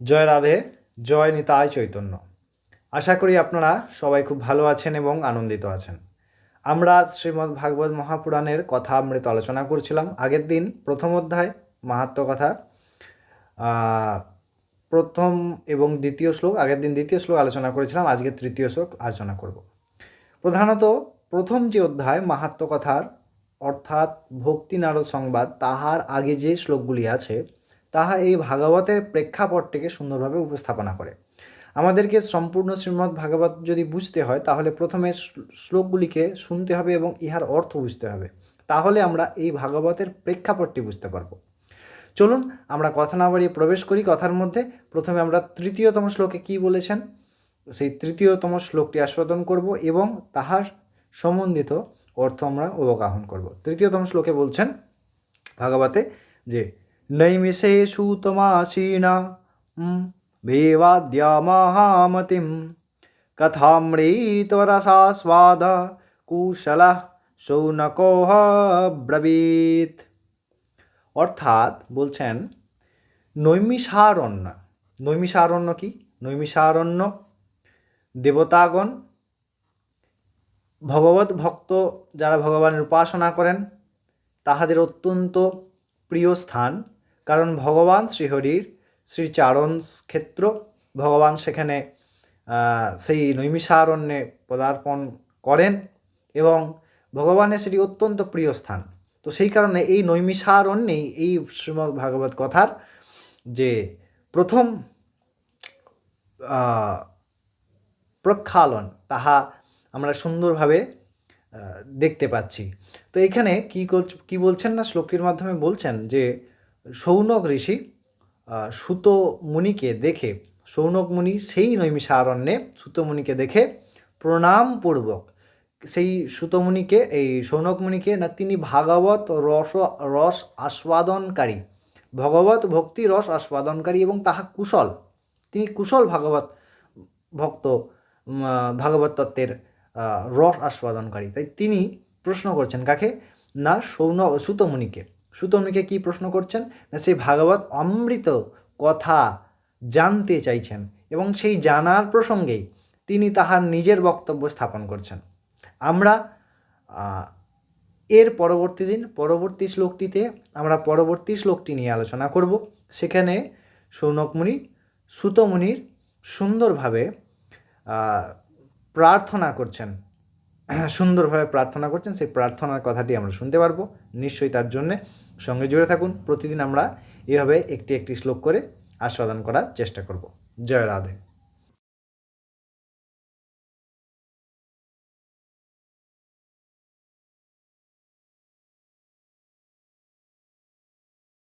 জয় রাধে, জয় নিতাই চৈতন্য। আশা করি আপনারা সবাই খুব ভালো আছেন এবং আনন্দিত আছেন। আমরা শ্রীমদ্ ভাগবত মহাপুরাণের কথা অমৃত আলোচনা করছিলাম। আগের দিন প্রথম অধ্যায় মাহাত্ম্য কথা প্রথম এবং দ্বিতীয় শ্লোক, আগের দিন দ্বিতীয় শ্লোক আলোচনা করেছিলাম, আজকে তৃতীয় শ্লোক আলোচনা করব। প্রধানত প্রথম যে অধ্যায় মাহাত্ম্য কথার অর্থাৎ ভক্তি নারদ সংবাদ, তাহার আগে যে শ্লোকগুলি আছে তাহা এই ভাগবতের প্রেক্ষাপটটিকে সুন্দরভাবে উপস্থাপনা করে। আমাদেরকে সম্পূর্ণ শ্রীমদ্ ভাগবত যদি বুঝতে হয় তাহলে প্রথমে শ্লোকগুলিকে শুনতে হবে এবং ইহার অর্থ বুঝতে হবে, তাহলে আমরা এই ভাগবতের প্রেক্ষাপটটি বুঝতে পারবো। চলুন আমরা কথা না বাড়িয়ে প্রবেশ করি কথার মধ্যে। প্রথমে আমরা তৃতীয়তম শ্লোকে কি বলেছেন সেই তৃতীয়তম শ্লোকটি আস্বাদন করব এবং তাহার সম্বন্ধিত অর্থ আমরা অবগাহন করব। তৃতীয়তম শ্লোকে বলছেন ভাগবতে যে নৈমিষেষু তমাসীনা ভেবাদ্যা মহামতিম কথামৃতরসাস্বাদ কুশলঃ শৌনকোহ ব্রবীত। অর্থাৎ বলছেন নৈমিষারণ্য। নৈমিষারণ্য কি? নৈমিষারণ্য দেবতাগণ, ভগবত ভক্ত যারা ভগবানের উপাসনা করেন তাহাদের অত্যন্ত প্রিয় স্থান, কারণ ভগবান শ্রীহরির শ্রীচারণ ক্ষেত্র, ভগবান সেখানে সেই নৈমিষারণ্যে পদার্পণ করেন এবং ভগবানের সেটি অত্যন্ত প্রিয় স্থান। তো সেই কারণে এই নৈমিষারণ্যেই এই শ্রীমদ্ ভাগবত কথার যে প্রথম প্রক্ষালন তাহা আমরা সুন্দরভাবে দেখতে পাচ্ছি। তো এখানে কি বলছেন না, শ্লোকটির মাধ্যমে বলছেন যে শৌনক ঋষি সুত মুনিকে দেখে, শৌনক মুনি সেই নৈমিষারণ্যে সুত মুনিকে দেখে প্রণামপূর্বক সেই সুতমুনিকে, এই শৌনক মুনিকে না, তিনি ভাগবত রস আস্বাদনকারী, ভগবত ভক্তি রস আস্বাদনকারী এবং তাহা কুশল, তিনি কুশল ভাগবত ভক্ত, ভাগবত তত্ত্বের রস আস্বাদনকারী। তাই তিনি প্রশ্ন করছেন কাকে না, সুতমুনিকে। সুতমুনিকে কি প্রশ্ন করছেন না, সেই ভাগবত অমৃত কথা জানতে চাইছেন এবং সেই জানার প্রসঙ্গেই তিনি তাহার নিজের বক্তব্য স্থাপন করছেন। আমরা এর পরবর্তী শ্লোকটিতে আমরা পরবর্তী শ্লোকটি নিয়ে আলোচনা করব। সেখানে শৌনক মুনি সুতমুনির সুন্দরভাবে প্রার্থনা করছেন, সেই প্রার্থনার কথাটি আমরা শুনতে পারবো। নিশ্চয়ই তার জন্যে সঙ্গে জুড়ে থাকুন। প্রতিদিন আমরা এভাবে একটি একটি শ্লোক করে আস্বাদন করার চেষ্টা করব। জয় রাধে।